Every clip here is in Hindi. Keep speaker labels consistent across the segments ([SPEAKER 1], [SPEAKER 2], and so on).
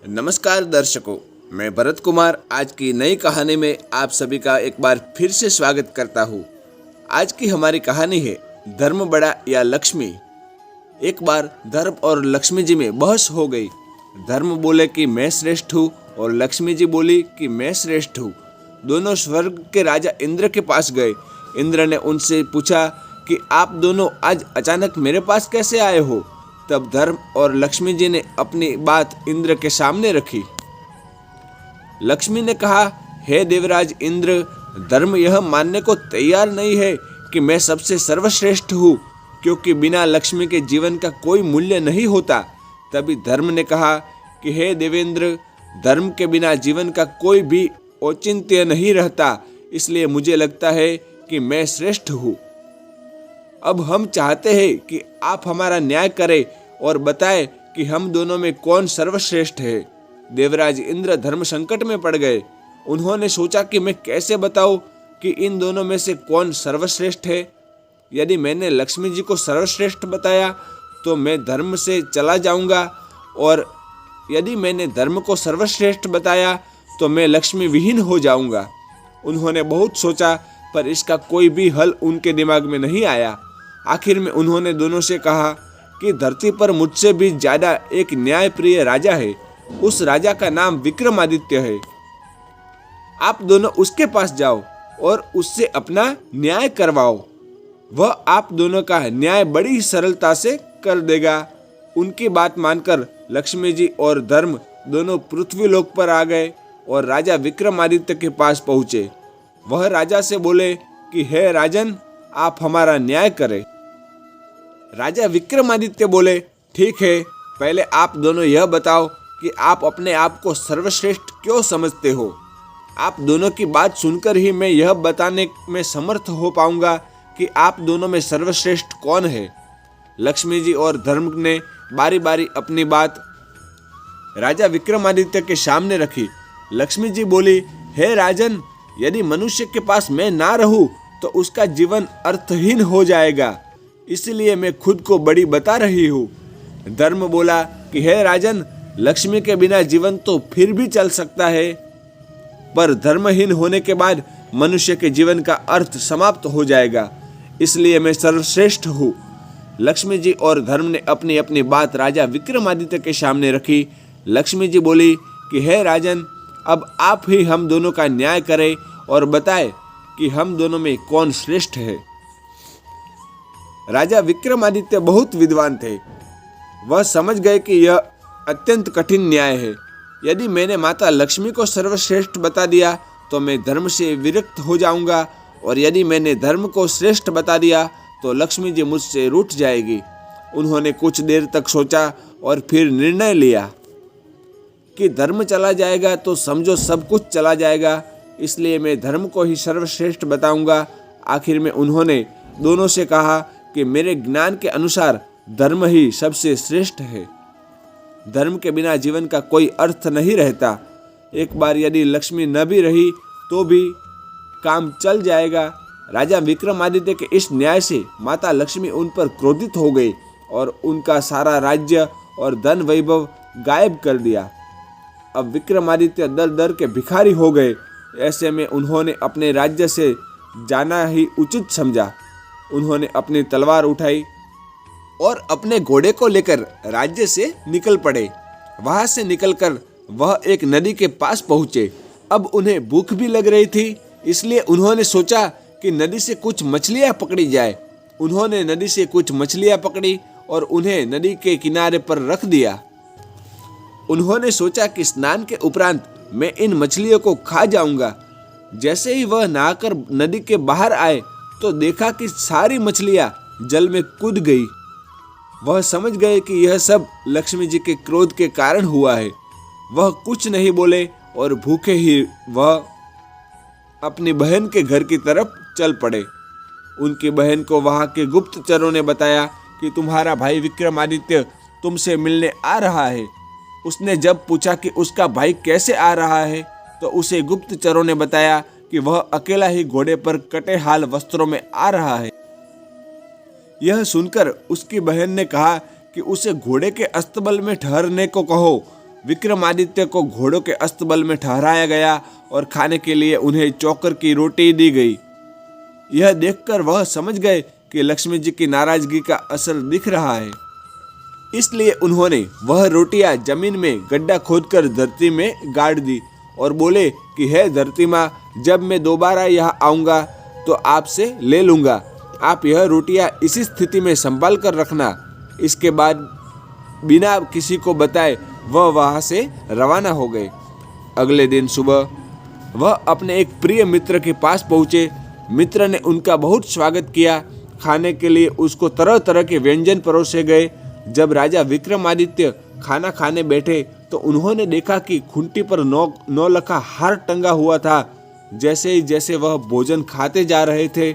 [SPEAKER 1] नमस्कार दर्शकों, मैं भरत कुमार आज की नई कहानी में आप सभी का एक बार फिर से स्वागत करता हूँ। आज की हमारी कहानी है धर्म बड़ा या लक्ष्मी। एक बार धर्म और लक्ष्मी जी में बहस हो गई। धर्म बोले कि मैं श्रेष्ठ हूँ और लक्ष्मी जी बोली कि मैं श्रेष्ठ हूँ। दोनों स्वर्ग के राजा इंद्र के पास गए। इंद्र ने उनसे पूछा कि आप दोनों आज अचानक मेरे पास कैसे आए हो। तब धर्म और लक्ष्मी जी ने अपनी बात इंद्र के सामने रखी। लक्ष्मी ने कहा, हे देवराज इंद्र, धर्म यह मानने को तैयार नहीं है कि मैं सबसे सर्वश्रेष्ठ हूँ, क्योंकि बिना लक्ष्मी के जीवन का कोई मूल्य नहीं होता। तभी धर्म ने कहा कि हे देवेंद्र, धर्म के बिना जीवन का कोई भी औचित्य नहीं रहता, इसलिए मुझे लगता है कि मैं श्रेष्ठ हूँ। अब हम चाहते हैं कि आप हमारा न्याय करें और बताएं कि हम दोनों में कौन सर्वश्रेष्ठ है। देवराज इंद्र धर्म संकट में पड़ गए। उन्होंने सोचा कि मैं कैसे बताऊं कि इन दोनों में से कौन सर्वश्रेष्ठ है। यदि मैंने लक्ष्मी जी को सर्वश्रेष्ठ बताया तो मैं धर्म से चला जाऊंगा, और यदि मैंने धर्म को सर्वश्रेष्ठ बताया तो मैं लक्ष्मी विहीन हो जाऊंगा। उन्होंने बहुत सोचा, पर इसका कोई भी हल उनके दिमाग में नहीं आया। आखिर में उन्होंने दोनों से कहा कि धरती पर मुझसे भी ज्यादा एक न्यायप्रिय राजा है। उस राजा का नाम विक्रमादित्य है। आप दोनों उसके पास जाओ और उससे अपना न्याय करवाओ। वह आप दोनों का न्याय बड़ी सरलता से कर देगा। उनकी बात मानकर लक्ष्मी जी और धर्म दोनों पृथ्वीलोक पर आ गए और राजा विक्रमादित्य के पास पहुंचे। वह राजा से बोले कि हे राजन, आप हमारा न्याय करें। राजा विक्रमादित्य बोले, ठीक है, पहले आप दोनों यह बताओ कि आप अपने आप को सर्वश्रेष्ठ क्यों समझते हो। आप दोनों की बात सुनकर ही मैं यह बताने में समर्थ हो पाऊंगा कि आप दोनों में सर्वश्रेष्ठ कौन है। लक्ष्मी जी और धर्म ने बारी बारी अपनी बात राजा विक्रमादित्य के सामने रखी। लक्ष्मी जी बोली, हे राजन, यदि मनुष्य के पास मैं ना रहूं तो उसका जीवन अर्थहीन हो जाएगा, इसलिए मैं खुद को बड़ी बता रही हूँ। धर्म बोला कि हे राजन, लक्ष्मी के बिना जीवन तो फिर भी चल सकता है, पर धर्महीन होने के बाद मनुष्य के जीवन का अर्थ समाप्त हो जाएगा, इसलिए मैं सर्वश्रेष्ठ हूँ। लक्ष्मी जी और धर्म ने अपनी अपनी बात राजा विक्रमादित्य के सामने रखी। लक्ष्मी जी बोली कि हे राजन, अब आप ही हम दोनों का न्याय करें और बताएं कि हम दोनों में कौन श्रेष्ठ है। राजा विक्रमादित्य बहुत विद्वान थे। वह समझ गए कि यह अत्यंत कठिन न्याय है। यदि मैंने माता लक्ष्मी को सर्वश्रेष्ठ बता दिया तो मैं धर्म से विरक्त हो जाऊंगा, और यदि मैंने धर्म को श्रेष्ठ बता दिया तो लक्ष्मी जी मुझसे रूठ जाएगी। उन्होंने कुछ देर तक सोचा और फिर निर्णय लिया कि धर्म चला जाएगा तो समझो सब कुछ चला जाएगा, इसलिए मैं धर्म को ही सर्वश्रेष्ठ बताऊंगा। आखिर में उन्होंने दोनों से कहा कि मेरे ज्ञान के अनुसार धर्म ही सबसे श्रेष्ठ है। धर्म के बिना जीवन का कोई अर्थ नहीं रहता। एक बार यदि लक्ष्मी न भी रही तो भी काम चल जाएगा। राजा विक्रमादित्य के इस न्याय से माता लक्ष्मी उन पर क्रोधित हो गई और उनका सारा राज्य और धन वैभव गायब कर दिया। अब विक्रमादित्य दर दर के भिखारी हो गए। ऐसे में उन्होंने अपने राज्य से जाना ही उचित समझा। उन्होंने अपनी तलवार उठाई और अपने घोड़े को लेकर राज्य से निकल पड़े। वहां से निकलकर वह एक नदी के पास पहुंचे। अब उन्हें भूख भी लग रही थी, इसलिए उन्होंने सोचा कि नदी से कुछ मछलियां पकड़ी जाए। उन्होंने नदी से कुछ मछलियां पकड़ी और उन्हें नदी के किनारे पर रख दिया। उन्होंने सोचा कि स्नान के उपरांत मैं इन मछलियों को खा जाऊंगा। जैसे ही वह नहाकर नदी के बाहर आए तो देखा कि सारी मछलियां जल में कूद गई। वह समझ गए कि यह सब लक्ष्मी जी के क्रोध के कारण हुआ है। वह कुछ नहीं बोले और भूखे ही वह अपनी बहन के घर की तरफ चल पड़े। उनकी बहन को वहां के गुप्तचरों ने बताया कि तुम्हारा भाई विक्रमादित्य तुमसे मिलने आ रहा है। उसने जब पूछा कि उसका भाई कैसे आ रहा है तो उसे गुप्तचरों ने बताया कि वह अकेला ही घोड़े पर कटे हाल वस्त्रों में आ रहा है। यह सुनकर उसकी बहन ने कहा कि उसे घोड़े के अस्तबल में ठहरने को कहो। विक्रमादित्य को घोड़ों के अस्तबल में ठहराया गया और खाने के लिए उन्हें चोकर की रोटी दी गई। यह देखकर वह समझ गए कि लक्ष्मी जी की नाराजगी का असर दिख रहा है, इसलिए उन्होंने वह रोटियां जमीन में गड्ढा खोदकर धरती में गाड़ दी और बोले कि हे धरती माँ, जब मैं दोबारा यहाँ आऊँगा तो आपसे ले लूँगा। आप यह रोटियां इसी स्थिति में संभाल कर रखना। इसके बाद बिना किसी को बताए वह वहाँ से रवाना हो गए। अगले दिन सुबह वह अपने एक प्रिय मित्र के पास पहुँचे। मित्र ने उनका बहुत स्वागत किया। खाने के लिए उसको तरह तरह के व्यंजन परोसे गए। जब राजा विक्रमादित्य खाना खाने बैठे तो उन्होंने देखा कि खूंटी पर नौलखा हार टंगा हुआ था। जैसे ही जैसे वह भोजन खाते जा रहे थे,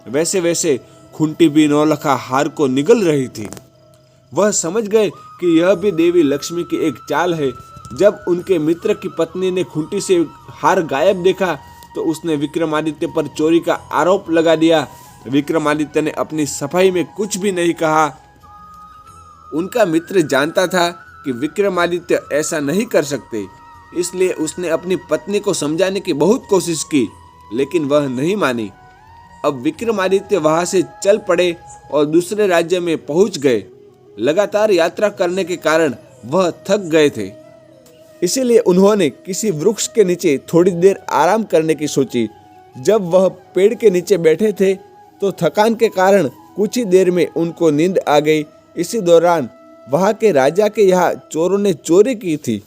[SPEAKER 1] वैसे वैसे खूंटी भी नौलखा हार को निगल रही थी। वह समझ गए कि यह भी देवी लक्ष्मी की एक चाल है। जब उनके मित्र की पत्नी ने खूंटी से हार गायब देखा तो उसने विक्रमादित्य पर चोरी का आरोप लगा दिया। विक्रमादित्य ने अपनी सफाई में कुछ भी नहीं कहा। उनका मित्र जानता था कि विक्रमादित्य ऐसा नहीं कर सकते, इसलिए उसने अपनी पत्नी को समझाने की बहुत कोशिश की, लेकिन वह नहीं मानी। अब विक्रमादित्य वहां से चल पड़े और दूसरे राज्य में पहुंच गए। लगातार यात्रा करने के कारण वह थक गए थे, इसीलिए उन्होंने किसी वृक्ष के नीचे थोड़ी देर आराम करने की सोची। जब वह पेड़ के नीचे बैठे थे तो थकान के कारण कुछ ही देर में उनको नींद आ गई। इसी दौरान वहां के राजा के यहाँ चोरों ने चोरी की थी।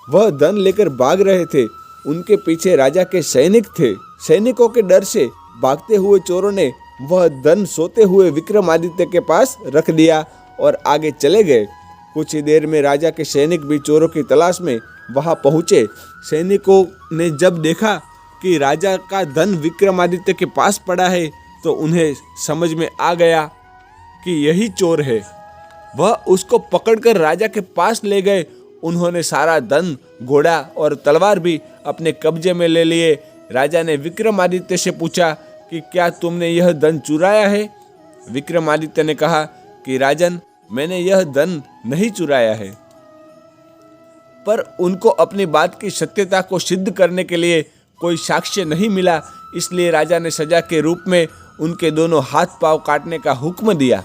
[SPEAKER 1] वह धन लेकर भाग रहे थे। उनके पीछे राजा के सैनिक थे। सैनिकों के डर से भागते हुए चोरों ने वह धन सोते हुए विक्रमादित्य के पास रख दिया और आगे चले गए। कुछ ही देर में राजा के सैनिक भी चोरों की तलाश में वहां पहुंचे। सैनिकों ने जब देखा कि राजा का धन विक्रमादित्य के पास पड़ा है तो उन्हें समझ में आ गया कि यही चोर है। वह उसको पकड़कर राजा के पास ले गए। उन्होंने सारा धन, घोड़ा और तलवार भी अपने कब्जे में ले लिए। राजा ने विक्रमादित्य से पूछा कि क्या तुमने यह धन चुराया है? विक्रमादित्य ने कहा कि राजन, मैंने यह धन नहीं चुराया है। पर उनको अपनी बात की सत्यता को सिद्ध करने के लिए कोई साक्ष्य नहीं मिला, इसलिए राजा ने सजा के रूप में उनके दोनों हाथ पांव काटने का हुक्म दिया।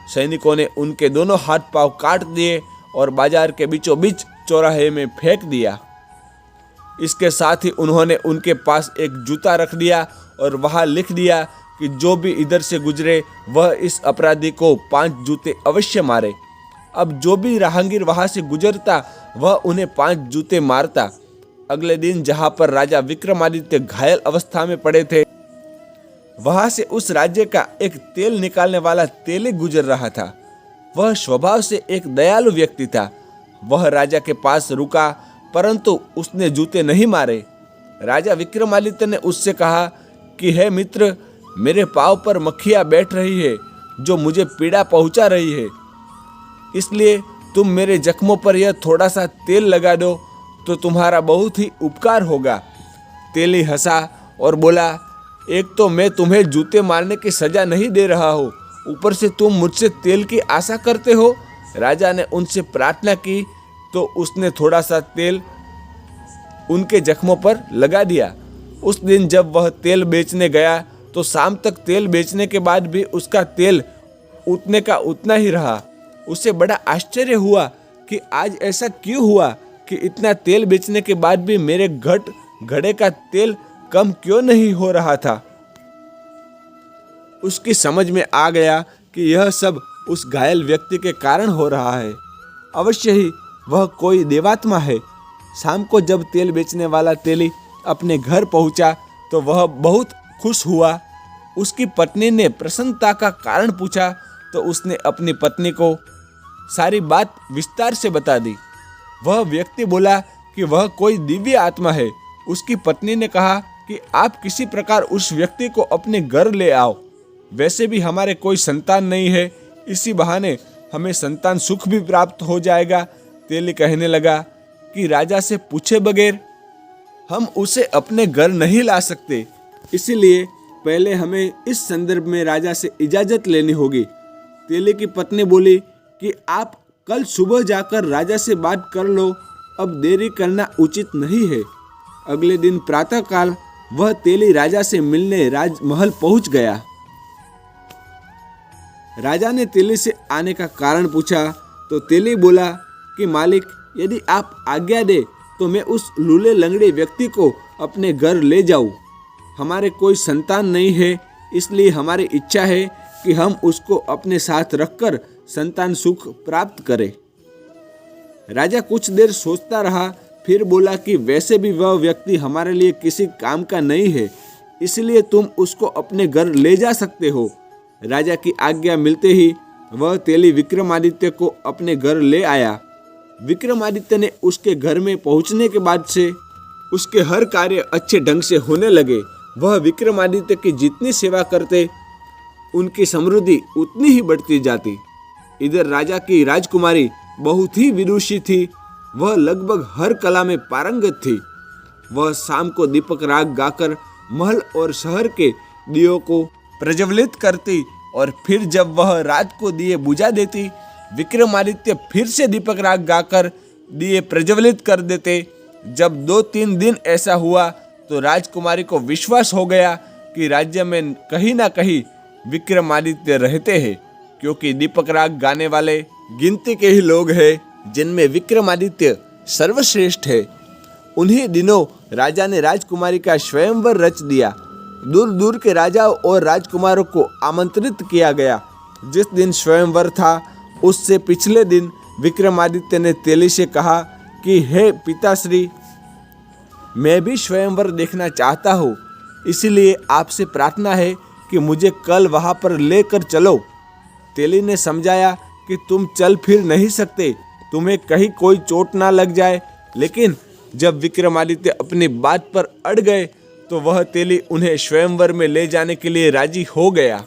[SPEAKER 1] सैनिकों ने उनके दोनों हाथ पांव काट दिए और बाजार के बीचों बीच चौराहे में फेंक दिया। इसके साथ ही उन्होंने उनके पास एक जूता रख दिया और वहां लिख दिया कि जो भी इधर से गुजरे वह इस अपराधी को 5 जूते अवश्य मारे। अब जो भी राहगीर वहां से गुजरता वह उन्हें 5 जूते मारता। अगले दिन जहां पर राजा विक्रमादित्य घायल अवस्था में पड़े थे, वहां से उस राज्य का एक तेल निकालने वाला तेली गुजर रहा था। वह स्वभाव से एक दयालु व्यक्ति था। वह राजा के पास रुका, परंतु उसने जूते नहीं मारे। राजा विक्रमादित्य ने उससे कहा कि हे मित्र, मेरे पाँव पर मक्खियाँ बैठ रही है जो मुझे पीड़ा पहुंचा रही है, इसलिए तुम मेरे जख्मों पर यह थोड़ा सा तेल लगा दो तो तुम्हारा बहुत ही उपकार होगा। तेली हंसा और बोला, एक तो मैं तुम्हें जूते मारने की सजा नहीं दे रहा हूँ, ऊपर से तुम मुझसे तेल की आशा करते हो। राजा ने उनसे प्रार्थना की तो उसने थोड़ा सा तेल उनके जख्मों पर लगा दिया। उस दिन जब वह तेल बेचने गया तो शाम तक तेल बेचने के बाद भी उसका तेल उतने का उतना ही रहा। उसे बड़ा आश्चर्य हुआ कि आज ऐसा क्यों हुआ कि इतना तेल बेचने के बाद भी मेरे घड़े का तेल कम क्यों नहीं हो रहा था। उसकी समझ में आ गया कि यह सब उस घायल व्यक्ति के कारण हो रहा है। अवश्य ही वह कोई देवात्मा है। शाम को जब तेल बेचने वाला तेली अपने घर पहुंचा तो वह बहुत खुश हुआ। उसकी पत्नी ने प्रसन्नता का कारण पूछा तो उसने अपनी पत्नी को सारी बात विस्तार से बता दी। वह व्यक्ति बोला कि वह कोई दिव्य आत्मा है। उसकी पत्नी ने कहा कि आप किसी प्रकार उस व्यक्ति को अपने घर ले आओ। वैसे भी हमारे कोई संतान नहीं है, इसी बहाने हमें संतान सुख भी प्राप्त हो जाएगा। तेली कहने लगा कि राजा से पूछे बगैर हम उसे अपने घर नहीं ला सकते, इसीलिए पहले हमें इस संदर्भ में राजा से इजाजत लेनी होगी। तेली की पत्नी बोली कि आप कल सुबह जाकर राजा से बात कर लो अब देरी करना उचित नहीं है। अगले दिन प्रातःकाल वह तेली राजा से मिलने राजमहल पहुंच गया। राजा ने तेली से आने का कारण पूछा तो तेली बोला कि मालिक, यदि आप आज्ञा दे तो मैं उस लूले लंगड़े व्यक्ति को अपने घर ले जाऊं। हमारे कोई संतान नहीं है, इसलिए हमारी इच्छा है कि हम उसको अपने साथ रखकर संतान सुख प्राप्त करें। राजा कुछ देर सोचता रहा, फिर बोला कि वैसे भी वह व्यक्ति हमारे लिए किसी काम का नहीं है, इसलिए तुम उसको अपने घर ले जा सकते हो। राजा की आज्ञा मिलते ही वह तेली विक्रमादित्य को अपने घर ले आया। विक्रमादित्य ने उसके घर में पहुंचने के बाद से उसके हर कार्य अच्छे ढंग से होने लगे। वह विक्रमादित्य की जितनी सेवा करते उनकी समृद्धि उतनी ही बढ़ती जाती। इधर राजा की राजकुमारी बहुत ही विदुषी थी। वह लगभग हर कला में पारंगत थी। वह शाम को दीपक राग गाकर महल और शहर के दियों को प्रज्वलित करती और फिर जब वह रात को दिए बुझा देती, विक्रमादित्य फिर से दीपक राग गाकर दिए प्रज्वलित कर देते। जब 2-3 दिन ऐसा हुआ तो राजकुमारी को विश्वास हो गया कि राज्य में कहीं ना कहीं विक्रमादित्य रहते हैं, क्योंकि दीपक राग गाने वाले गिनती के ही लोग हैं जिनमें विक्रमादित्य सर्वश्रेष्ठ है। उन्हीं दिनों राजा ने राजकुमारी का स्वयंवर रच दिया। दूर दूर के राजाओं और राजकुमारों को आमंत्रित किया गया। जिस दिन स्वयंवर था उससे पिछले दिन विक्रमादित्य ने तेली से कहा कि हे पिताश्री, मैं भी स्वयंवर देखना चाहता हूँ, इसलिए आपसे प्रार्थना है कि मुझे कल वहाँ पर लेकर चलो। तेली ने समझाया कि तुम चल फिर नहीं सकते, तुम्हें कहीं कोई चोट ना लग जाए। लेकिन जब विक्रमादित्य अपनी बात पर अड़ गए तो वह तेली उन्हें स्वयंवर में ले जाने के लिए राजी हो गया।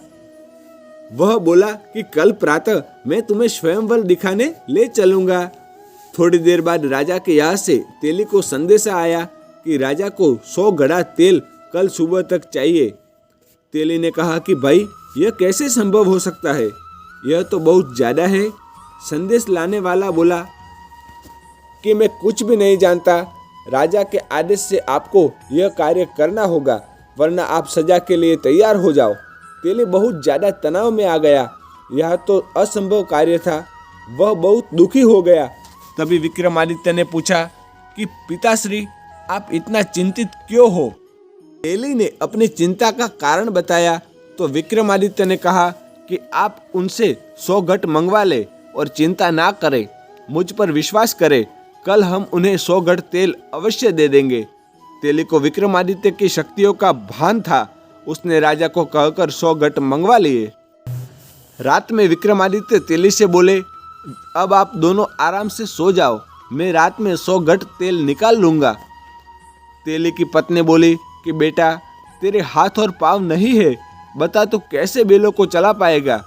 [SPEAKER 1] वह बोला कि कल प्रातः मैं तुम्हें स्वयंवर दिखाने ले चलूंगा। थोड़ी देर बाद राजा के यहाँ से तेली को संदेशा आया कि राजा को 100 घड़ा तेल कल सुबह तक चाहिए। तेली ने कहा कि भाई, यह कैसे संभव हो सकता है, यह तो बहुत ज्यादा है। संदेश लाने वाला बोला कि मैं कुछ भी नहीं जानता, राजा के आदेश से आपको यह कार्य करना होगा, वरना आप सजा के लिए तैयार हो जाओ। तेली बहुत ज्यादा तनाव में आ गया। यह तो असंभव कार्य था। वह बहुत दुखी हो गया। तभी विक्रमादित्य ने पूछा कि पिताश्री, आप इतना चिंतित क्यों हो? तेली ने अपनी चिंता का कारण बताया तो विक्रमादित्य ने कहा कि आप उनसे 100 घट मंगवा ले और चिंता ना करें, मुझ पर विश्वास करें, कल हम उन्हें 100 घट तेल अवश्य दे देंगे। तेली को विक्रमादित्य की शक्तियों का भान था। उसने राजा को कहकर 100 घट मंगवा लिए। रात में विक्रमादित्य तेली से बोले, अब आप दोनों आराम से सो जाओ, मैं रात में 100 घट तेल निकाल लूंगा। तेली की पत्नी बोली कि बेटा, तेरे हाथ और पाँव नहीं है, बता तो कैसे बेलों को चला पाएगा?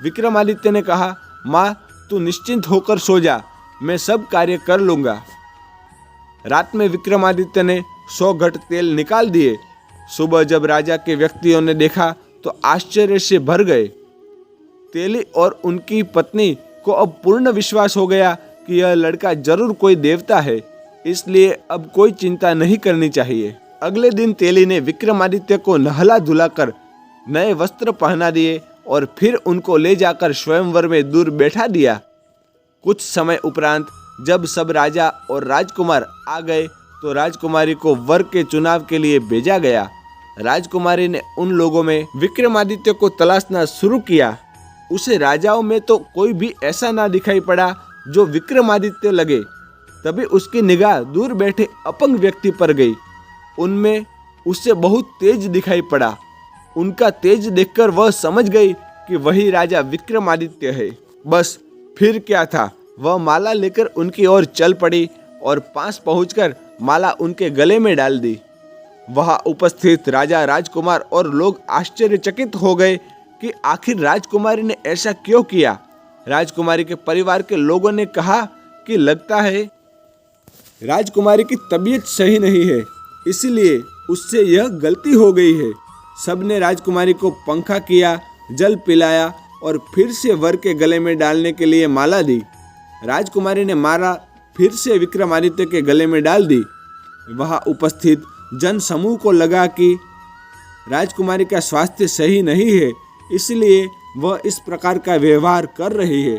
[SPEAKER 1] विक्रमादित्य ने कहा, माँ तू निश्चिंत होकर सो जा, मैं सब कार्य कर लूंगा। रात में विक्रमादित्य ने 100 घट तेल निकाल दिए। सुबह जब राजा के व्यक्तियों ने देखा तो आश्चर्य से भर गए। तेली और उनकी पत्नी को अब पूर्ण विश्वास हो गया कि यह लड़का जरूर कोई देवता है, इसलिए अब कोई चिंता नहीं करनी चाहिए। अगले दिन तेली ने विक्रमादित्य को नहला धुलाकर नए वस्त्र पहना दिए और फिर उनको ले जाकर स्वयंवर में दूर बैठा दिया। कुछ समय उपरांत जब सब राजा और राजकुमार आ गए तो राजकुमारी को वर के चुनाव के लिए भेजा गया। राजकुमारी ने उन लोगों में विक्रमादित्य को तलाशना शुरू किया। उसे राजाओं में तो कोई भी ऐसा ना दिखाई पड़ा जो विक्रमादित्य लगे। तभी उसकी निगाह दूर बैठे अपंग व्यक्ति पर गई। उनमें उससे बहुत तेज दिखाई पड़ा। उनका तेज देखकर वह समझ गई कि वही राजा विक्रमादित्य है। बस फिर क्या था, वह माला लेकर उनकी ओर चल पड़ी और पास पहुंचकर माला उनके गले में डाल दी। वहां उपस्थित राजा, राजकुमार और लोग आश्चर्यचकित हो गए कि आखिर राजकुमारी ने ऐसा क्यों किया। राजकुमारी के परिवार के लोगों ने कहा कि लगता है राजकुमारी की तबीयत सही नहीं है, इसलिए उससे यह गलती हो गई है। सबने राजकुमारी को पंखा किया, जल पिलाया और फिर से वर के गले में डालने के लिए माला दी। राजकुमारी ने माला फिर से विक्रमादित्य के गले में डाल दी। वहां उपस्थित जन समूह को लगा कि राजकुमारी का स्वास्थ्य सही नहीं है, इसलिए वह इस प्रकार का व्यवहार कर रही है।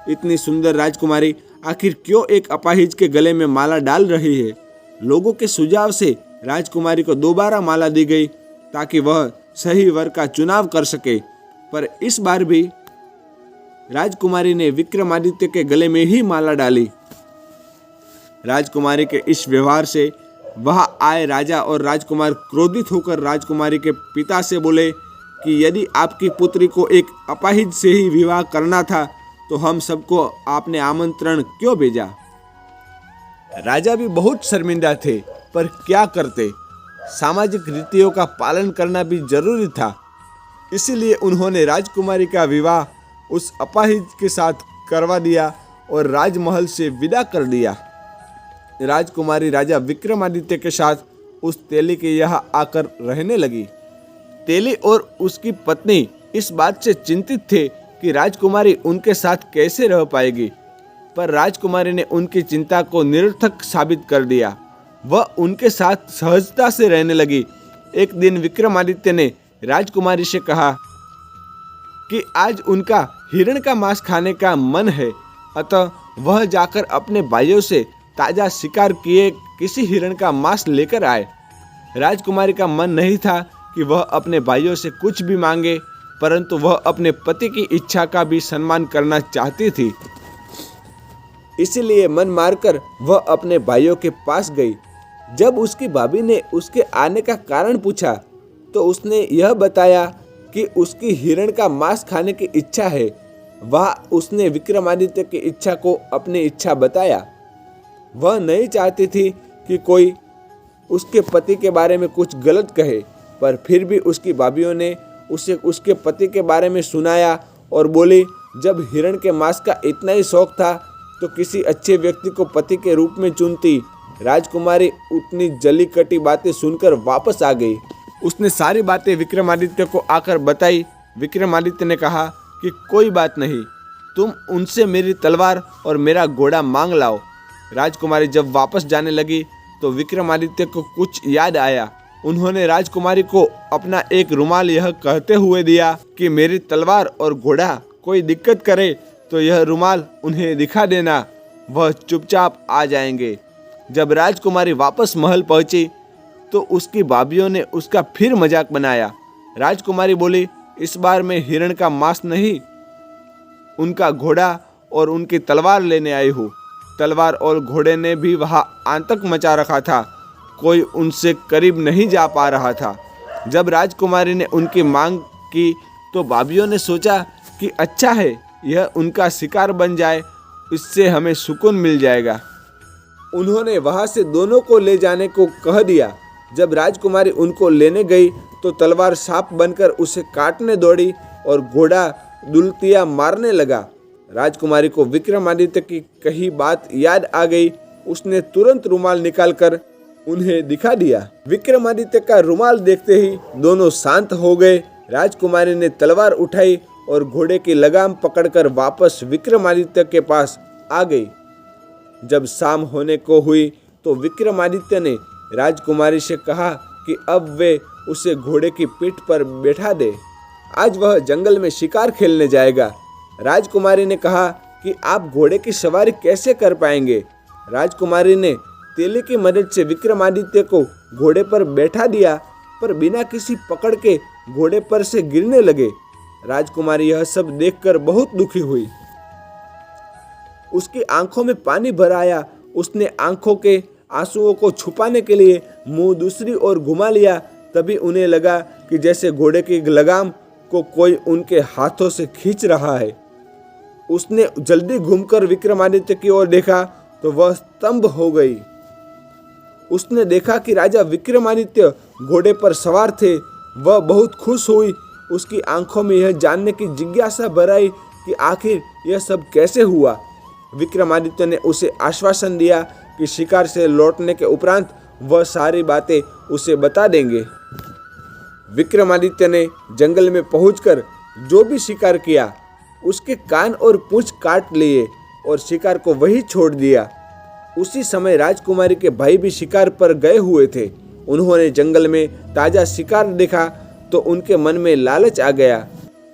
[SPEAKER 1] इतनी सुंदर राजकुमारी आखिर क्यों एक अपाहिज के गले में माला डाल रही है? लोगों के सुझाव से राजकुमारी को दोबारा माला दी गई ताकि वह सही वर का चुनाव कर सके, पर इस बार भी राजकुमारी ने विक्रमादित्य के गले में ही माला डाली। राजकुमारी के इस व्यवहार से वहां आए राजा और राजकुमार क्रोधित होकर राजकुमारी के पिता से बोले कि यदि आपकी पुत्री को एक अपाहिज से ही विवाह करना था तो हम सबको आपने आमंत्रण क्यों भेजा? राजा भी बहुत शर्मिंदा थे, पर क्या करते, सामाजिक रीतियों का पालन करना भी जरूरी था। इसीलिए उन्होंने राजकुमारी का विवाह उस अपाहिज के साथ करवा दिया और राजमहल से विदा कर दिया। राजकुमारी राजा विक्रमादित्य के साथ उस तेली के यहाँ आकर रहने लगी। तेली और उसकी पत्नी इस बात से चिंतित थे कि राजकुमारी उनके साथ कैसे रह पाएगी, पर राजकुमारी ने उनकी चिंता को निरर्थक साबित कर दिया। वह उनके साथ सहजता से रहने लगी। एक दिन विक्रमादित्य ने राजकुमारी से कहा कि आज उनका हिरण का मांस खाने का मन है, अतः वह जाकर अपने भाइयों से ताजा शिकार किए किसी हिरण का मांस लेकर आए। राजकुमारी का मन नहीं था कि वह अपने भाइयों से कुछ भी मांगे, परंतु वह अपने पति की इच्छा का भी सम्मान करना चाहती थी। इसलिए मन मारकर वह अपने भाइयों के पास गई। जब उसकी भाभी ने उसके आने का कारण पूछा तो उसने यह बताया कि उसकी हिरण का मांस खाने की इच्छा है। वह उसने विक्रमादित्य की इच्छा को अपनी इच्छा बताया। वह नहीं चाहती थी कि कोई उसके पति के बारे में कुछ गलत कहे, पर फिर भी उसकी भाभीयों ने उसे उसके पति के बारे में सुनाया और बोली, जब हिरण के मांस का इतना ही शौक था तो किसी अच्छे व्यक्ति को पति के रूप में चुनती। राजकुमारी उतनी जली कटी बातें सुनकर वापस आ गई। उसने सारी बातें विक्रमादित्य को आकर बताई। विक्रमादित्य ने कहा कि कोई बात नहीं, तुम उनसे मेरी तलवार और मेरा घोड़ा मांग लाओ। राजकुमारी जब वापस जाने लगी तो विक्रमादित्य को कुछ याद आया। उन्होंने राजकुमारी को अपना एक रुमाल यह कहते हुए दिया कि मेरी तलवार और घोड़ा कोई दिक्कत करे तो यह रुमाल उन्हें दिखा देना, वह चुपचाप आ जाएंगे। जब राजकुमारी वापस महल पहुंची तो उसकी भाभीयों ने उसका फिर मजाक बनाया। राजकुमारी बोली, इस बार मैं हिरण का मांस नहीं, उनका घोड़ा और उनकी तलवार लेने आई हूँ। तलवार और घोड़े ने भी वहाँ आतंक मचा रखा था। कोई उनसे करीब नहीं जा पा रहा था। जब राजकुमारी ने उनकी मांग की तो भाभीयों ने सोचा कि अच्छा है, यह उनका शिकार बन जाए, इससे हमें सुकून मिल जाएगा। उन्होंने वहां से दोनों को ले जाने को कह दिया। जब राजकुमारी उनको लेने गई तो तलवार सांप बनकर उसे काटने दौड़ी और घोड़ा दुलतिया मारने लगा। राजकुमारी को विक्रमादित्य की कही बात याद आ गई। उसने तुरंत रुमाल निकालकर उन्हें दिखा दिया। विक्रमादित्य का रुमाल देखते ही दोनों शांत हो गए। राजकुमारी ने तलवार उठाई और घोड़े की लगाम पकड़कर वापस विक्रमादित्य के पास आ गई। जब शाम होने को हुई तो विक्रमादित्य ने राजकुमारी से कहा कि अब वे उसे घोड़े की पीठ पर बैठा दे। आज वह जंगल में शिकार खेलने जाएगा। राजकुमारी ने कहा कि आप घोड़े की सवारी कैसे कर पाएंगे। राजकुमारी ने तेली की मदद से विक्रमादित्य को घोड़े पर बैठा दिया, पर बिना किसी पकड़ के घोड़े पर से गिरने लगे। राजकुमारी यह सब देखकर बहुत दुखी हुई। उसकी आंखों में पानी भर आया। उसने आंखों के आंसुओं को छुपाने के लिए मुंह दूसरी ओर घुमा लिया। तभी उन्हें लगा कि जैसे घोड़े की लगाम को कोई उनके हाथों से खींच रहा है। उसने जल्दी घूमकर विक्रमादित्य की ओर देखा तो वह स्तंभ हो गई। उसने देखा कि राजा विक्रमादित्य घोड़े पर सवार थे। वह बहुत खुश हुई। उसकी आंखों में यह जानने की जिज्ञासा भर आई कि आखिर यह सब कैसे हुआ। विक्रमादित्य ने उसे आश्वासन दिया कि शिकार से लौटने के उपरांत वह सारी बातें उसे बता देंगे। विक्रमादित्य ने जंगल में पहुंचकर जो भी शिकार किया उसके कान और पूंछ काट लिए और शिकार को वहीं छोड़ दिया। उसी समय राजकुमारी के भाई भी शिकार पर गए हुए थे। उन्होंने जंगल में ताजा शिकार देखा तो उनके मन में लालच आ गया।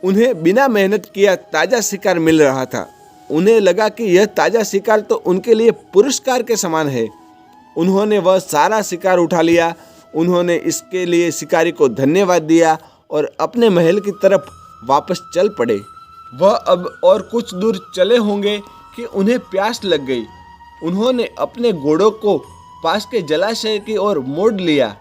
[SPEAKER 1] उन्हें बिना मेहनत किया ताजा शिकार मिल रहा था। उन्हें लगा कि यह ताजा शिकार तो उनके लिए पुरस्कार के समान है। उन्होंने वह सारा शिकार उठा लिया। उन्होंने इसके लिए शिकारी को धन्यवाद दिया और अपने महल की तरफ वापस चल पड़े। वह अब और कुछ दूर चले होंगे कि उन्हें प्यास लग गई। उन्होंने अपने घोड़ों को पास के जलाशय की ओर मोड़ लिया।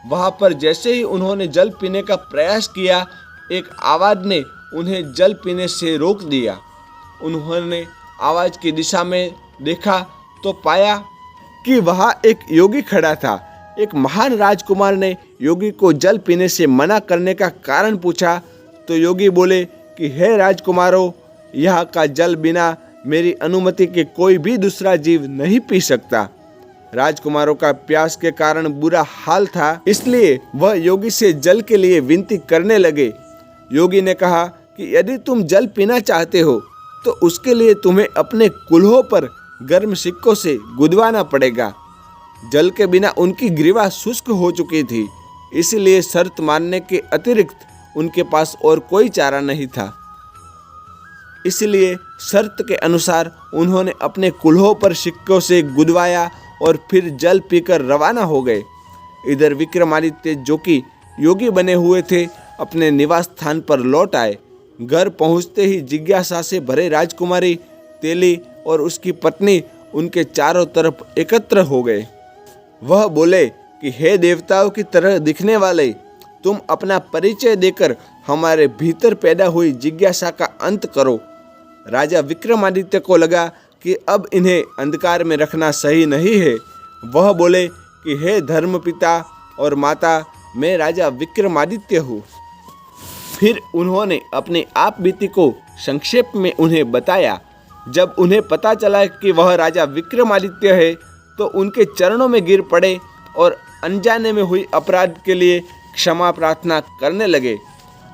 [SPEAKER 1] वहां पर जैसे ही उन्होंने जल पीने का प्रयास किया, एक आवाज ने उन्हें जल पीने से रोक दिया। उन्होंने आवाज की दिशा में देखा तो पाया कि वहां एक योगी खड़ा था। एक महान राजकुमार ने योगी को जल पीने से मना करने का कारण पूछा तो योगी बोले कि हे राजकुमारों, यहाँ का जल बिना मेरी अनुमति के कोई भी दूसरा जीव नहीं पी सकता। राजकुमारों का प्यास के कारण बुरा हाल था, इसलिए वह योगी से जल के लिए विनती करने लगे। योगी ने कहा कि यदि तुम जल पीना चाहते हो तो उसके लिए तुम्हें अपने कुल्हों पर गर्म सिक्कों से गुदवाना पड़ेगा। जल के बिना उनकी ग्रीवा शुष्क हो चुकी थी, इसलिए शर्त मानने के अतिरिक्त उनके पास और कोई चारा नहीं था। इसलिए शर्त के अनुसार उन्होंने अपने कुल्हों पर सिक्कों से गुदवाया और फिर जल पीकर रवाना हो गए। इधर विक्रमादित्य, जो कि योगी बने हुए थे, अपने निवास स्थान पर लौट आए। घर पहुंचते ही जिज्ञासा से भरे राजकुमारी तेली और उसकी पत्नी उनके चारों तरफ एकत्र हो गए। वह बोले कि हे देवताओं की तरह दिखने वाले, तुम अपना परिचय देकर हमारे भीतर पैदा हुई जिज्ञासा का अंत करो। राजा विक्रमादित्य को लगा कि अब इन्हें अंधकार में रखना सही नहीं है। वह बोले कि हे धर्मपिता और माता, मैं राजा विक्रमादित्य हूँ। फिर उन्होंने अपनी आप बीती को संक्षेप में उन्हें बताया। जब उन्हें पता चला कि वह राजा विक्रमादित्य है तो उनके चरणों में गिर पड़े और अनजाने में हुई अपराध के लिए क्षमा प्रार्थना करने लगे।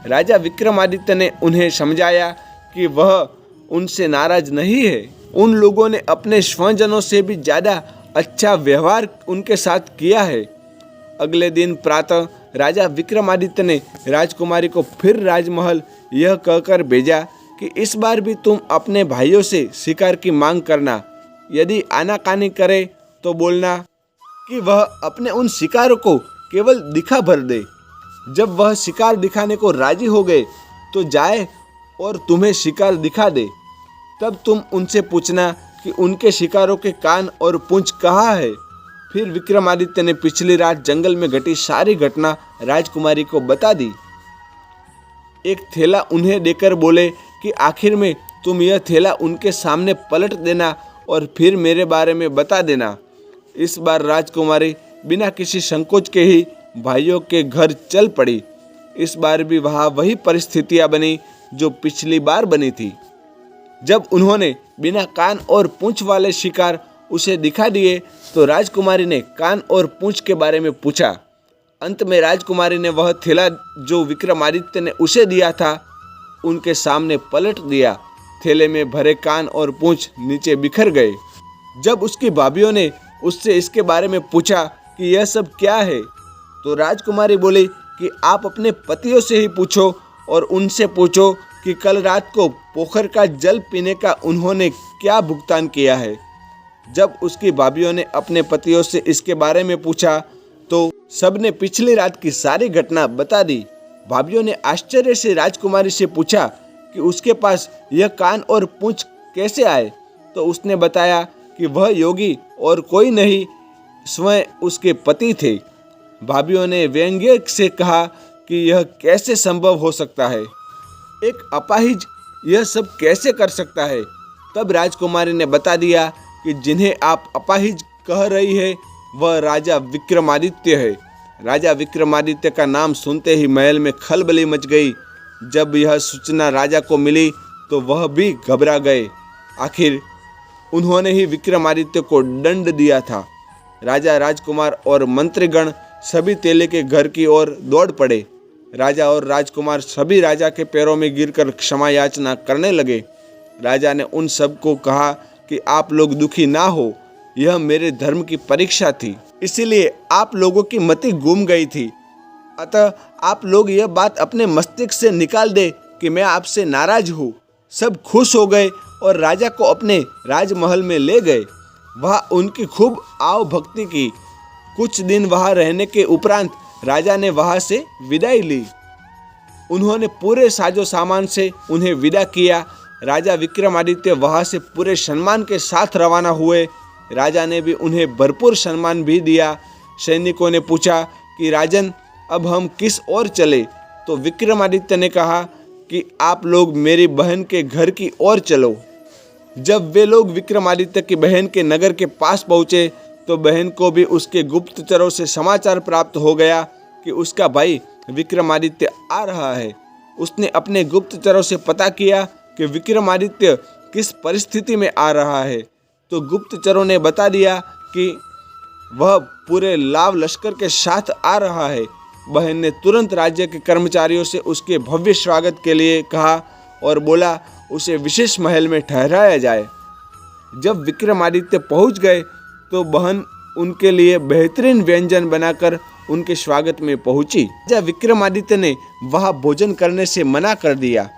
[SPEAKER 1] राजा विक्रमादित्य ने उन्हें समझाया कि वह उनसे नाराज नहीं है। उन लोगों ने अपने स्वजनों से भी ज़्यादा अच्छा व्यवहार उनके साथ किया है। अगले दिन प्रातः राजा विक्रमादित्य ने राजकुमारी को फिर राजमहल यह कहकर भेजा कि इस बार भी तुम अपने भाइयों से शिकार की मांग करना। यदि आनाकानी करे तो बोलना कि वह अपने उन शिकारों को केवल दिखा भर दे। जब वह शिकार दिखाने को राजी हो गए तो जाए और तुम्हें शिकार दिखा दे। तब तुम उनसे पूछना कि उनके शिकारों के कान और पूंछ कहाँ है। फिर विक्रमादित्य ने पिछली रात जंगल में घटी सारी घटना राजकुमारी को बता दी। एक थैला उन्हें देकर बोले कि आखिर में तुम यह थैला उनके सामने पलट देना और फिर मेरे बारे में बता देना। इस बार राजकुमारी बिना किसी संकोच के ही भाइयों के घर चल पड़ी। इस बार भी वहाँ वही परिस्थितियाँ बनी जो पिछली बार बनी थी। जब उन्होंने बिना कान और पूंछ वाले शिकार उसे दिखा दिए तो राजकुमारी ने कान और पूंछ के बारे में पूछा। अंत में राजकुमारी ने वह थैला जो विक्रमादित्य ने उसे दिया था उनके सामने पलट दिया। थैले में भरे कान और पूंछ नीचे बिखर गए। जब उसकी भाभियों ने उससे इसके बारे में पूछा कि यह सब क्या है तो राजकुमारी बोली कि आप अपने पतियों से ही पूछो और उनसे पूछो कि कल रात को पोखर का जल पीने का उन्होंने क्या भुगतान किया है। जब उसकी भाभियों ने अपने पतियों से इसके बारे में पूछा तो सबने पिछली रात की सारी घटना बता दी। भाभियों ने आश्चर्य से राजकुमारी से पूछा कि उसके पास यह कान और पूंछ कैसे आए तो उसने बताया कि वह योगी और कोई नहीं स्वयं उसके पति थे। भाभियों ने व्यंग्य से कहा कि यह कैसे संभव हो सकता है, एक अपाहिज यह सब कैसे कर सकता है। तब राजकुमारी ने बता दिया कि जिन्हें आप अपाहिज कह रही है वह राजा विक्रमादित्य है। राजा विक्रमादित्य का नाम सुनते ही महल में खलबली मच गई। जब यह सूचना राजा को मिली तो वह भी घबरा गए। आखिर उन्होंने ही विक्रमादित्य को दंड दिया था। राजा, राजकुमार और मंत्रीगण सभी तेले के घर की ओर दौड़ पड़े। राजा और राजकुमार सभी राजा के पैरों में गिरकर क्षमा याचना करने लगे। राजा ने उन सब को कहा कि आप लोग दुखी ना हो। यह मेरे धर्म की परीक्षा थी, इसीलिए आप लोगों की मति गुम गई थी। अतः आप लोग यह बात अपने मस्तिष्क से निकाल दे कि मैं आपसे नाराज हूँ। सब खुश हो गए और राजा को अपने राजमहल में ले गए। वहाँ उनकी खूब आव भक्ति की। कुछ दिन वहाँ रहने के उपरांत राजा ने वहाँ से विदाई ली। उन्होंने पूरे साजो सामान से उन्हें विदा किया। राजा विक्रमादित्य वहाँ से पूरे सम्मान के साथ रवाना हुए। राजा ने भी उन्हें भरपूर सम्मान भी दिया। सैनिकों ने पूछा कि राजन, अब हम किस ओर चले? तो विक्रमादित्य ने कहा कि आप लोग मेरी बहन के घर की ओर चलो। जब वे लोग विक्रमादित्य की बहन के नगर के पास पहुँचे तो बहन को भी उसके गुप्तचरों से समाचार प्राप्त हो गया कि उसका भाई विक्रमादित्य आ रहा है। उसने अपने गुप्तचरों से पता किया कि विक्रमादित्य किस परिस्थिति में आ रहा है, तो गुप्तचरों ने बता दिया कि वह पूरे लाव लश्कर के साथ आ रहा है। बहन ने तुरंत राज्य के कर्मचारियों से उसके भव्य स्वागत के लिए कहा और बोला उसे विशेष महल में ठहराया जाए। जब विक्रमादित्य पहुंच गए तो बहन उनके लिए बेहतरीन व्यंजन बनाकर उनके स्वागत में पहुंची। जब विक्रमादित्य ने वहां भोजन करने से मना कर दिया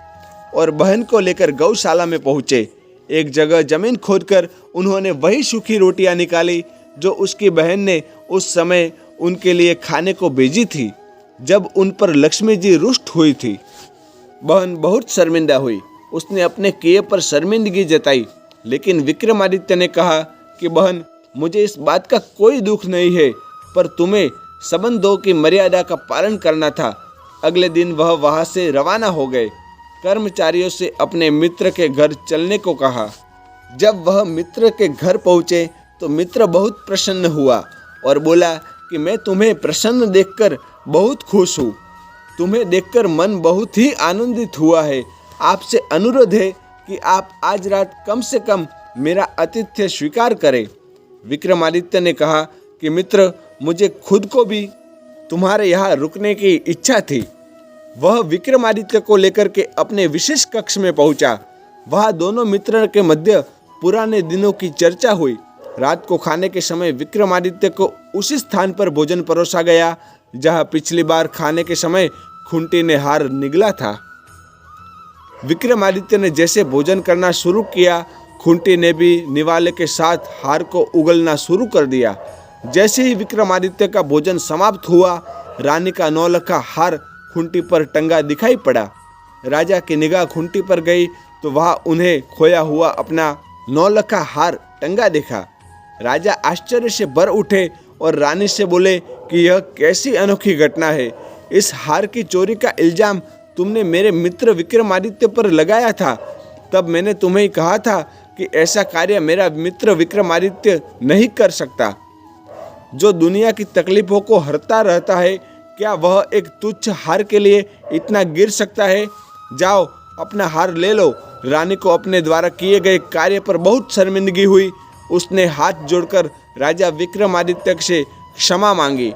[SPEAKER 1] और बहन को लेकर गौशाला में पहुंचे। एक जगह जमीन खोदकर उन्होंने वही सूखी रोटियां निकाली जो उसकी बहन ने उस समय उनके लिए खाने को भेजी थी जब उन पर लक्ष्मी जी रुष्ट हुई थी। बहन बहुत शर्मिंदा हुई। उसने अपने किए पर शर्मिंदगी जताई, लेकिन विक्रमादित्य ने कहा कि बहन, मुझे इस बात का कोई दुख नहीं है, पर तुम्हें संबंधों की मर्यादा का पालन करना था। अगले दिन वह वहां से रवाना हो गए। कर्मचारियों से अपने मित्र के घर चलने को कहा। जब वह मित्र के घर पहुंचे तो मित्र बहुत प्रसन्न हुआ और बोला कि मैं तुम्हें प्रसन्न देखकर बहुत खुश हूँ। तुम्हें देखकर मन बहुत ही आनंदित हुआ है। आपसे अनुरोध है कि आप आज रात कम से कम मेरा आतिथ्य स्वीकार करें। विक्रमादित्य ने कहा कि मित्र, मुझे खुद को भी तुम्हारे यहाँ रुकने की इच्छा थी। वह विक्रमादित्य को लेकर के अपने विशेष कक्ष में पहुंचा। वहाँ दोनों मित्रों के मध्य पुराने दिनों की चर्चा हुई। रात को खाने के समय विक्रमादित्य को उसी स्थान पर भोजन परोसा गया जहाँ पिछली बार खाने के समय खूंटी ने हार निगला था। विक्रमादित्य ने जैसे भोजन करना शुरू किया, खूंटी ने भी निवाले के साथ हार को उगलना शुरू कर दिया। जैसे ही विक्रमादित्य का भोजन समाप्त हुआ, रानी का नौलखा हार खूंटी पर टंगा दिखाई पड़ा। राजा की निगाह खूंटी पर गई तो वहाँ उन्हें खोया हुआ अपना नौलखा हार टंगा देखा। राजा आश्चर्य से भर उठे और रानी से बोले कि यह कैसी अनोखी घटना है। इस हार की चोरी का इल्जाम तुमने मेरे मित्र विक्रमादित्य पर लगाया था। तब मैंने तुम्हें कहा था कि ऐसा कार्य मेरा मित्र विक्रमादित्य नहीं कर सकता, जो दुनिया की तकलीफों को हरता रहता है। क्या वह एक तुच्छ हार के लिए इतना गिर सकता है? जाओ, अपना हार ले लो। रानी को अपने द्वारा किए गए कार्य पर बहुत शर्मिंदगी हुई। उसने हाथ जोड़कर राजा विक्रमादित्य से क्षमा मांगी।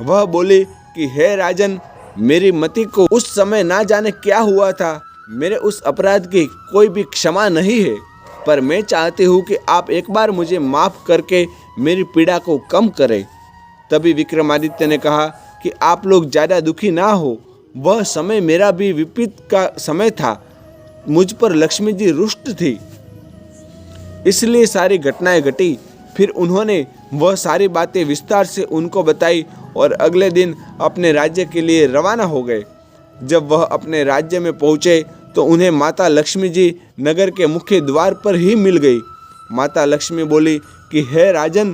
[SPEAKER 1] वह बोली कि हे राजन, मेरी मति को उस समय ना जाने क्या हुआ था। मेरे उस अपराध की कोई भी क्षमा नहीं है, पर मैं चाहती हूँ कि आप एक बार मुझे माफ करके मेरी पीड़ा को कम करें। तभी विक्रमादित्य ने कहा कि आप लोग ज़्यादा दुखी ना हो। वह समय मेरा भी विपरीत का समय था। मुझ पर लक्ष्मी जी रुष्ट थी, इसलिए सारी घटनाएं घटी। फिर उन्होंने वह सारी बातें विस्तार से उनको बताई और अगले दिन अपने राज्य के लिए रवाना हो गए। जब वह अपने राज्य में पहुँचे तो उन्हें माता लक्ष्मी जी नगर के मुख्य द्वार पर ही मिल गई। माता लक्ष्मी बोली कि हे राजन,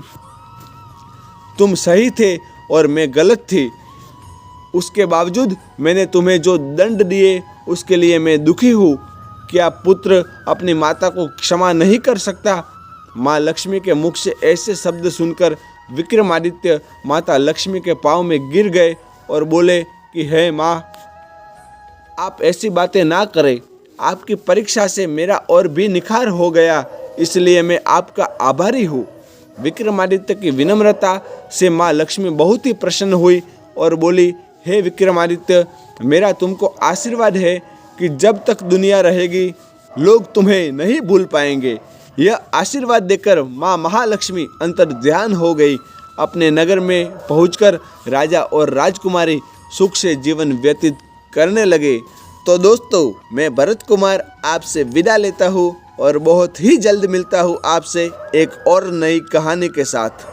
[SPEAKER 1] तुम सही थे और मैं गलत थी। उसके बावजूद मैंने तुम्हें जो दंड दिए उसके लिए मैं दुखी हूँ। क्या पुत्र अपनी माता को क्षमा नहीं कर सकता? माँ लक्ष्मी के मुख से ऐसे शब्द सुनकर विक्रमादित्य माता लक्ष्मी के पाँव में गिर गए और बोले कि हे माँ, आप ऐसी बातें ना करें। आपकी परीक्षा से मेरा और भी निखार हो गया, इसलिए मैं आपका आभारी हूँ। विक्रमादित्य की विनम्रता से माँ लक्ष्मी बहुत ही प्रसन्न हुई और बोली, हे विक्रमादित्य, मेरा तुमको आशीर्वाद है कि जब तक दुनिया रहेगी लोग तुम्हें नहीं भूल पाएंगे। यह आशीर्वाद देकर माँ महालक्ष्मी अंतर्ध्यान हो गई। अपने नगर में पहुंचकर राजा और राजकुमारी सुख से जीवन व्यतीत करने लगे। तो दोस्तों, मैं भरत कुमार आपसे विदा लेता हूँ और बहुत ही जल्द मिलता हूँ आपसे एक और नई कहानी के साथ।